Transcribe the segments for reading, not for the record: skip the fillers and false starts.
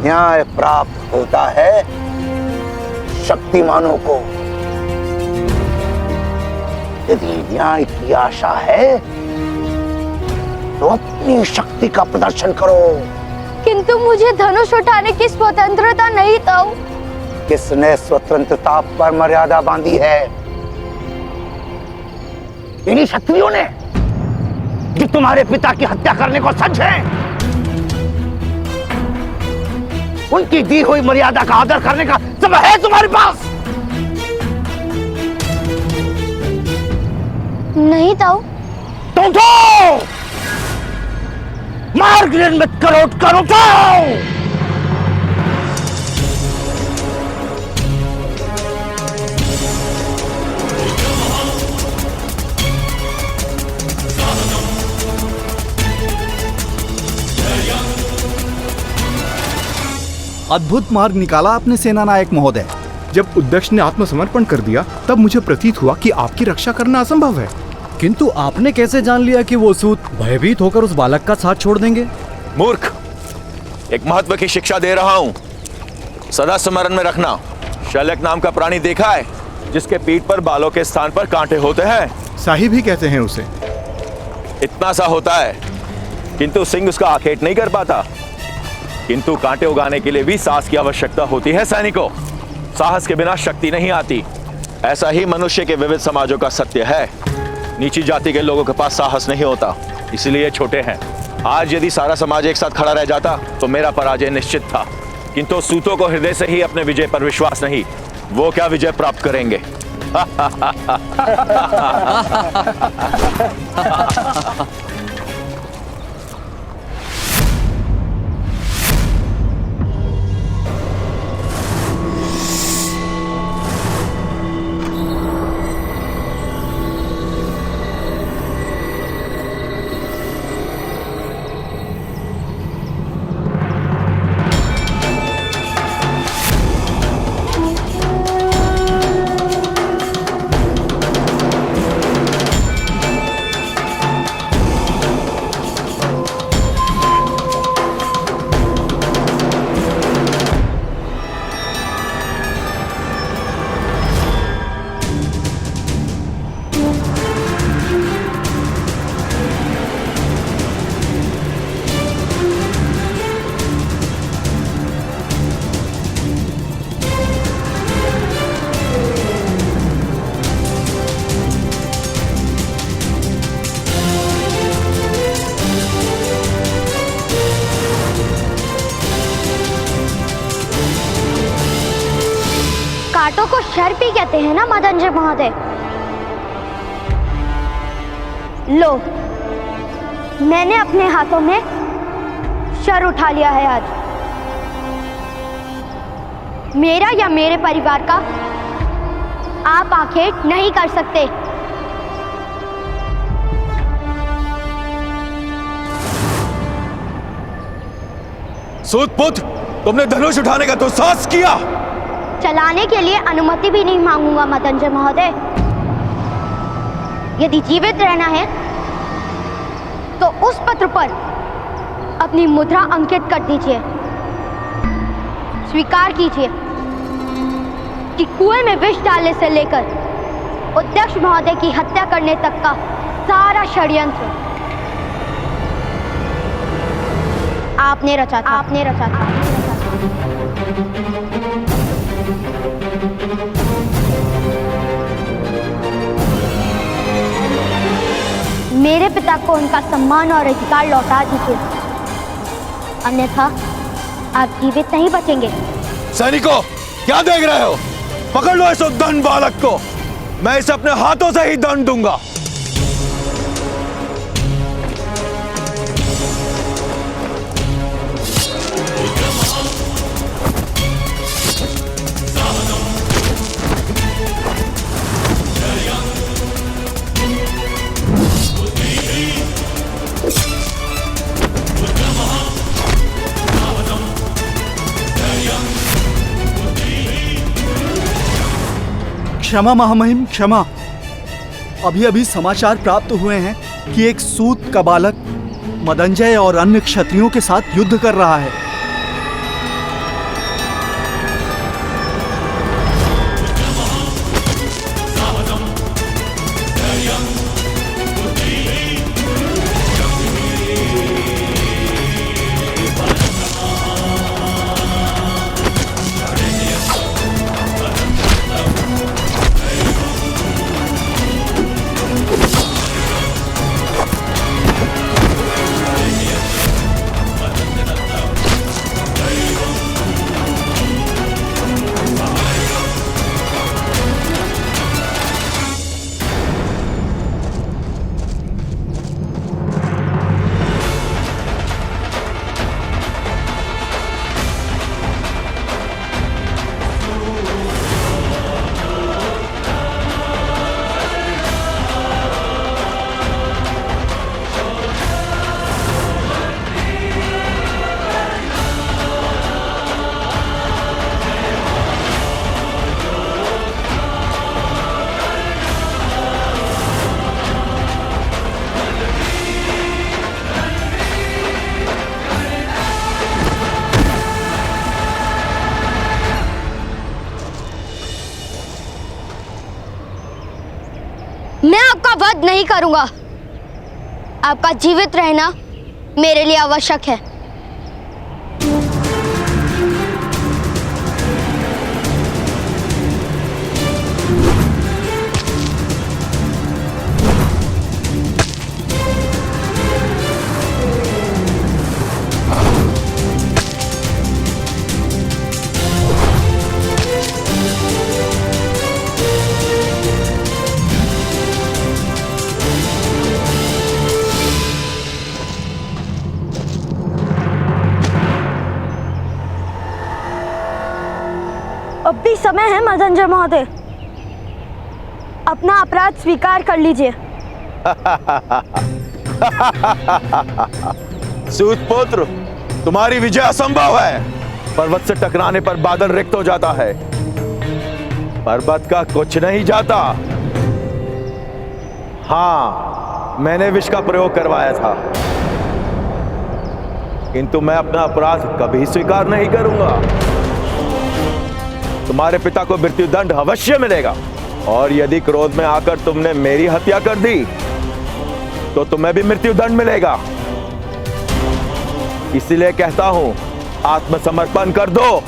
न्याय प्राप्त होता है शक्तिमानों को। यदि न्याय की आशा है तो अपनी शक्ति का प्रदर्शन करो। किंतु मुझे धनुष उठाने की स्वतंत्रता नहीं ताऊ। किसने स्वतंत्रता पर मर्यादा बांधी है? इन्हीं क्षत्रियों ने जो तुम्हारे पिता की हत्या करने को सज्ज हैं। उनकी दी हुई मर्यादा का आदर करने का समय है तुम्हारे पास? नहीं ताऊ। तो उठो, मार्ग निर्मित करो, उठकर उठो। अद्भुत मार्ग निकाला आपने सेनानायक महोदय। जब उद्दक्ष ने आत्मसमर्पण कर दिया तब मुझे प्रतीत हुआ कि आपकी रक्षा करना असंभव है। किंतु आपने कैसे जान लिया कि वो सूत भयभीत होकर उस बालक का साथ छोड़ देंगे? मूर्ख, एक महत्व की शिक्षा दे रहा हूँ, सदा स्मरण में रखना। शल्यक नाम का प्राणी देखा है जिसके पीठ पर बालों के स्थान पर कांटे होते हैं? साहिब ही कहते हैं उसे। इतना सा होता है, किंतु सिंह उसका आखेट नहीं कर पाता। किंतु कांटे उगाने के लिए भी साहस की आवश्यकता होती है सैनिकों। साहस के बिना शक्ति नहीं आती। ऐसा ही मनुष्य के विविध समाजों का सत्य है। नीची जाति के लोगों के पास साहस नहीं होता, इसलिए छोटे हैं। आज यदि सारा समाज एक साथ खड़ा रह जाता तो मेरा पराजय निश्चित था। किंतु सूतों को हृदय से ही अपने विजय पर विश्वास नहीं, वो क्या विजय प्राप्त करेंगे? कांटों को शर्प ही कहते हैं ना मदनजय महोदय। लो, मैंने अपने हाथों में शर उठा लिया है आज। मेरा या मेरे परिवार का आप आखेट नहीं कर सकते। सूतपुत्र, तुमने धनुष उठाने का दुस्साहस किया। चलाने के लिए अनुमति भी नहीं मांगूंगा मदनजय महोदय। यदि जीवित रहना है तो उस पत्र पर अपनी मुद्रा अंकित कर दीजिए। स्वीकार कीजिए कि कुएं में विष डालने से लेकर उद्दक्ष महोदय की हत्या करने तक का सारा षड्यंत्र आपने रचा था। आपने रचा था। मेरे पिता को उनका सम्मान और अधिकार लौटा दीजिए, अन्यथा आप जीवित नहीं बचेंगे। सैनिकों, क्या देख रहे हो? पकड़ लो इस उद्दंड बालक को, मैं इसे अपने हाथों से ही दंड दूंगा। क्षमा महामहिम, क्षमा। अभी अभी समाचार प्राप्त हुए हैं कि एक सूत का बालक मदनजय और अन्य क्षत्रियों के साथ युद्ध कर रहा है। युद्ध नहीं करूंगा। आपका जीवित रहना मेरे लिए आवश्यक है। अब भी समय है मदंजय महोदय, अपना अपराध स्वीकार कर लीजिए। सूतपुत्र, तुम्हारी विजय असंभव है। पर्वत से टकराने पर बादल रिक्त हो जाता है, पर्वत का कुछ नहीं जाता। हाँ, मैंने विष का प्रयोग करवाया था, किंतु मैं अपना अपराध कभी स्वीकार नहीं करूंगा। तुम्हारे पिता को मृत्युदंड अवश्य मिलेगा, और यदि क्रोध में आकर तुमने मेरी हत्या कर दी तो तुम्हें भी मृत्युदंड मिलेगा। इसीलिए कहता हूं, आत्मसमर्पण कर दो।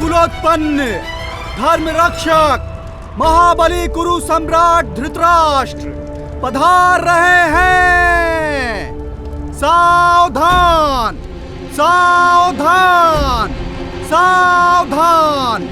कुलोत्पन्न धर्म रक्षक महाबली कुरु सम्राट धृतराष्ट्र पधार रहे हैं। सावधान सावधान सावधान।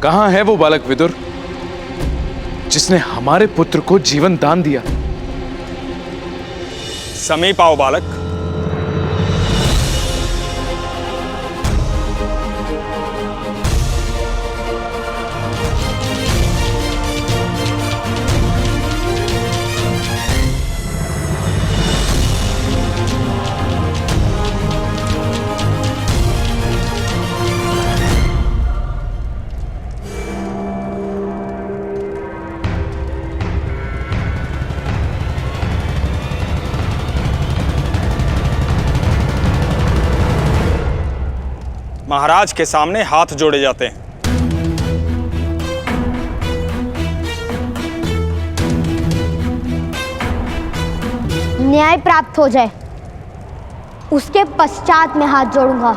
कहां है वो बालक विदुर जिसने हमारे पुत्र को जीवन दान दिया? समीप आओ बालक। महाराज के सामने हाथ जोड़े जाते हैं। न्याय प्राप्त हो जाए उसके पश्चात मैं हाथ जोड़ूंगा।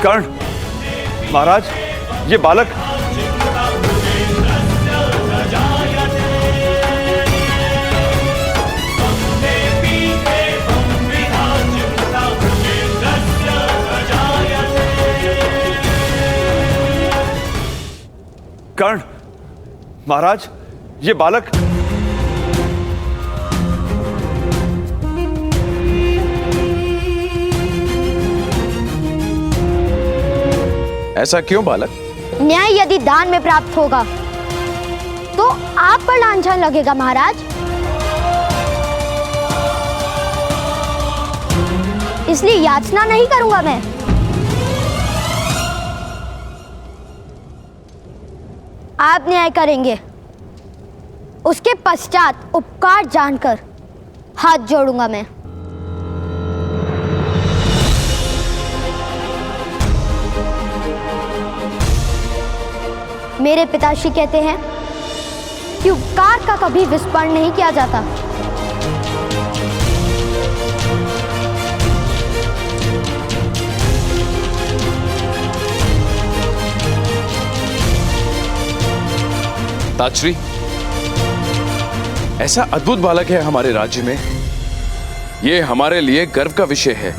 कर्ण, महाराज, ये बालक कर्ण, महाराज, ये बालक ऐसा क्यों बालक? न्याय यदि दान में प्राप्त होगा तो आप पर लांछन लगेगा महाराज। इसलिए याचना नहीं करूंगा मैं। आप न्याय करेंगे, उसके पश्चात उपकार जानकर हाथ जोड़ूंगा मैं। मेरे पिताश्री कहते हैं कि उपकार का कभी विस्मरण नहीं किया जाता। ताचरी, ऐसा अद्भुत बालक है हमारे राज्य में, ये हमारे लिए गर्व का विषय है।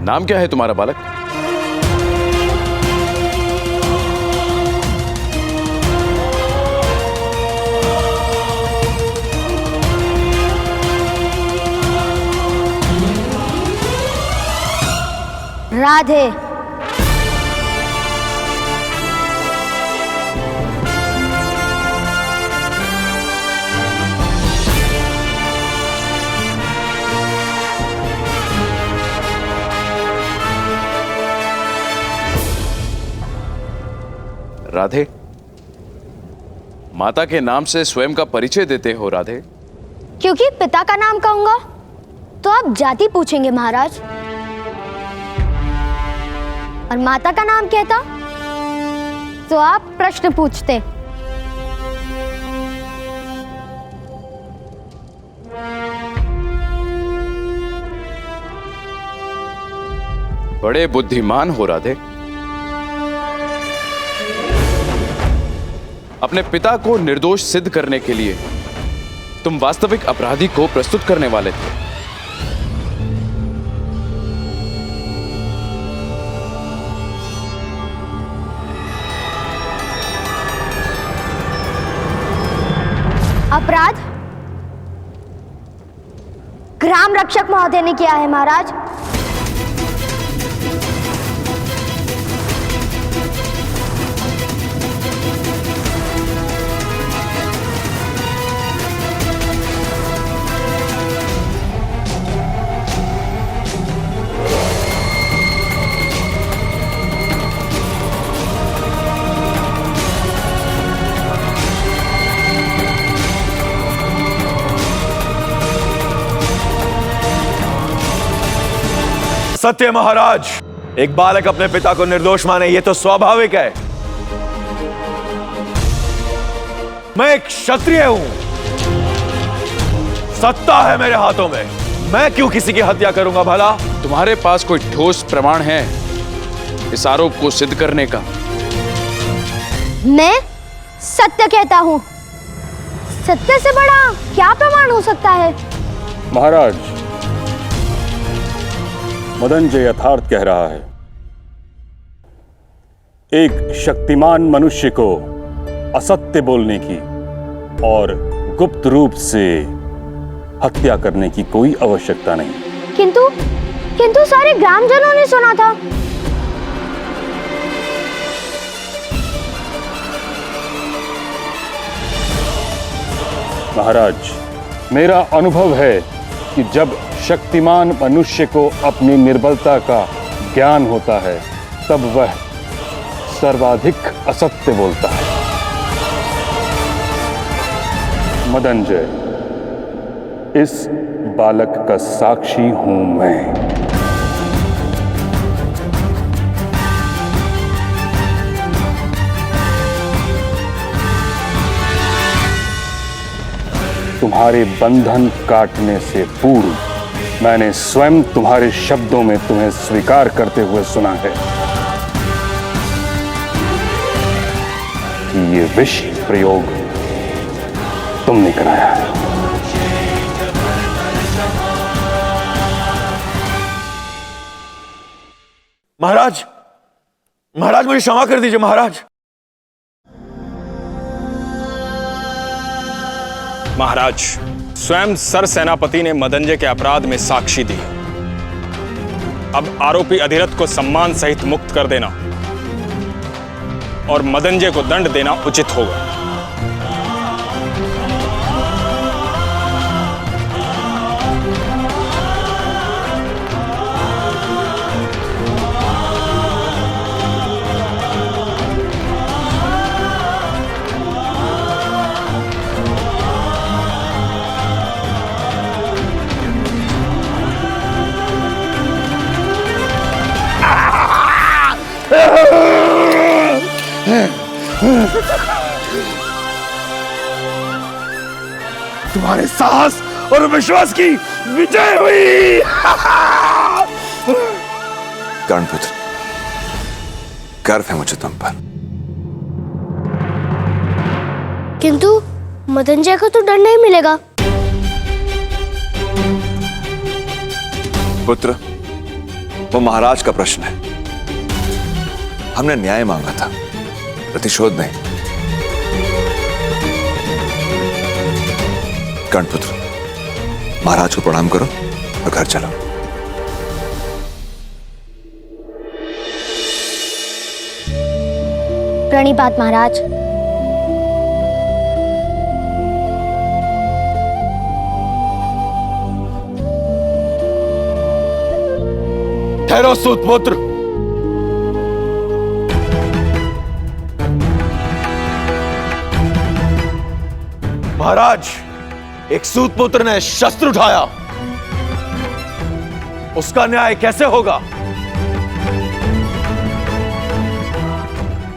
नाम क्या है तुम्हारा बालक? राधे। राधे, माता के नाम से स्वयं का परिचय देते हो राधे? क्योंकि पिता का नाम कहूंगा तो आप जाति पूछेंगे महाराज, और माता का नाम कहता तो आप प्रश्न पूछते। बड़े बुद्धिमान हो राधे। अपने पिता को निर्दोष सिद्ध करने के लिए तुम वास्तविक अपराधी को प्रस्तुत करने वाले थे। अपराध ग्राम रक्षक महोदय ने किया है महाराज। सत्य महाराज, एक बालक अपने पिता को निर्दोष माने ये तो स्वाभाविक है। मैं एक क्षत्रिय हूं, सत्ता है मेरे हाथों में, मैं क्यों किसी की हत्या करूंगा भला? तुम्हारे पास कोई ठोस प्रमाण है इस आरोप को सिद्ध करने का? मैं सत्य कहता हूं, सत्य से बड़ा क्या प्रमाण हो सकता है? महाराज, मदनजय यथार्थ कह रहा है। एक शक्तिमान मनुष्य को असत्य बोलने की और गुप्त रूप से हत्या करने की कोई आवश्यकता नहीं। किंतु सारे ग्रामजनों ने सुना था। महाराज, मेरा अनुभव है कि जब शक्तिमान मनुष्य को अपनी निर्बलता का ज्ञान होता है तब वह सर्वाधिक असत्य बोलता है। मदनजय, इस बालक का साक्षी हूं मैं। तुम्हारे बंधन काटने से पूर्व मैंने स्वयं तुम्हारे शब्दों में तुम्हें स्वीकार करते हुए सुना है कि ये विष प्रयोग तुमने कराया है। महाराज, महाराज मुझे क्षमा कर दीजिए महाराज। महाराज, स्वयं सर सेनापति ने मदनजय के अपराध में साक्षी दी। अब आरोपी अधिरथ को सम्मान सहित मुक्त कर देना और मदनजय को दंड देना उचित होगा। तुम्हारे साहस और विश्वास की विजय हुई। कर्णपुत्र, गर्व है मुझे तुम पर। किंतु मदनजय को तो दंड नहीं मिलेगा। पुत्र, वो महाराज का प्रश्न है। हमने न्याय मांगा था, प्रतिशोध नहीं। कर्णपुत्र, महाराज को प्रणाम करो और घर चलो। प्रणिपात महाराज। ठहरो सूतपुत्र। महाराज, एक सूतपुत्र ने शस्त्र उठाया, उसका न्याय कैसे होगा?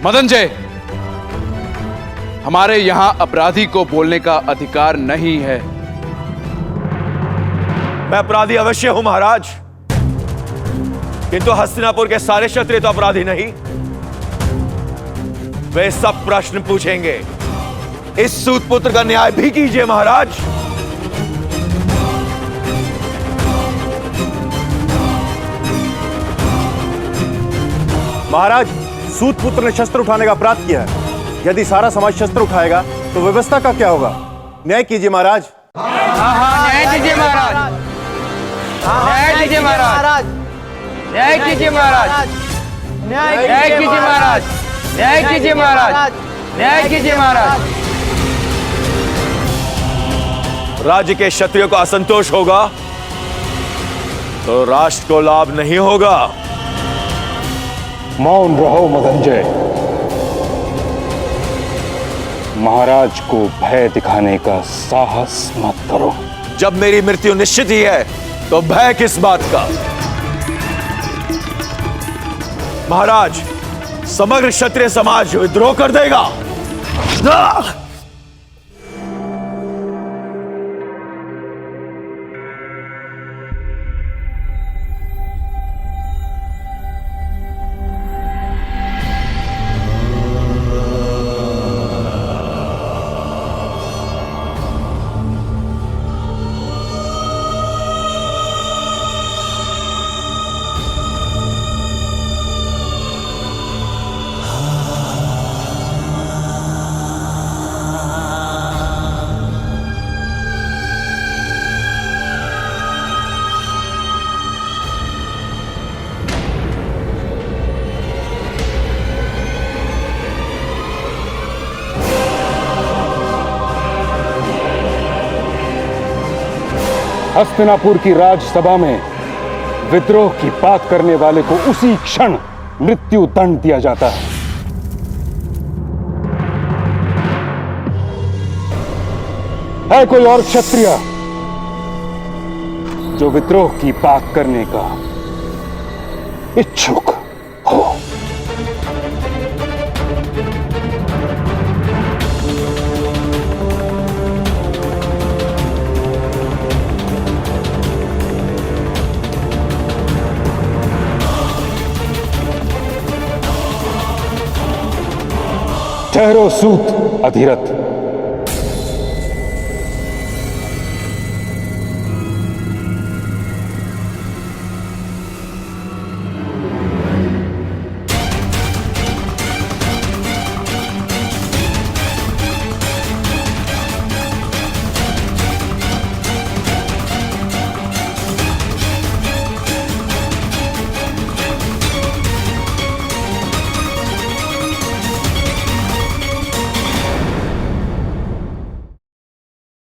मदनजय, हमारे यहां अपराधी को बोलने का अधिकार नहीं है। मैं अपराधी अवश्य हूं महाराज, किंतु हस्तिनापुर के सारे क्षत्रिय तो अपराधी नहीं। वे सब प्रश्न पूछेंगे। इस सूतपुत्र का न्याय भी कीजिए महाराज। महाराज, सूतपुत्र ने शस्त्र उठाने का अपराध किया है। यदि सारा समाज शस्त्र उठाएगा तो व्यवस्था का क्या होगा? न्याय कीजिए महाराज। न्याय कीजिए महाराज। न्याय कीजिए महाराज। न्याय कीजिए महाराज। न्याय कीजिए महाराज। न्याय कीजिए महाराज। न्याय कीजिए महाराज। राज्य के क्षत्रियों को असंतोष होगा तो राष्ट्र को लाभ नहीं होगा। मौन रहो मदनजय। महाराज को भय दिखाने का साहस मत करो। जब मेरी मृत्यु निश्चित ही है तो भय किस बात का? महाराज, समग्र क्षत्रिय समाज विद्रोह कर देगा। हस्तिनापुर की राजसभा में विद्रोह की बात करने वाले को उसी क्षण मृत्यु दंड दिया जाता है कोई और क्षत्रिय जो विद्रोह की बात करने का इच्छुक हो? ठहरो सूत अधिरथ।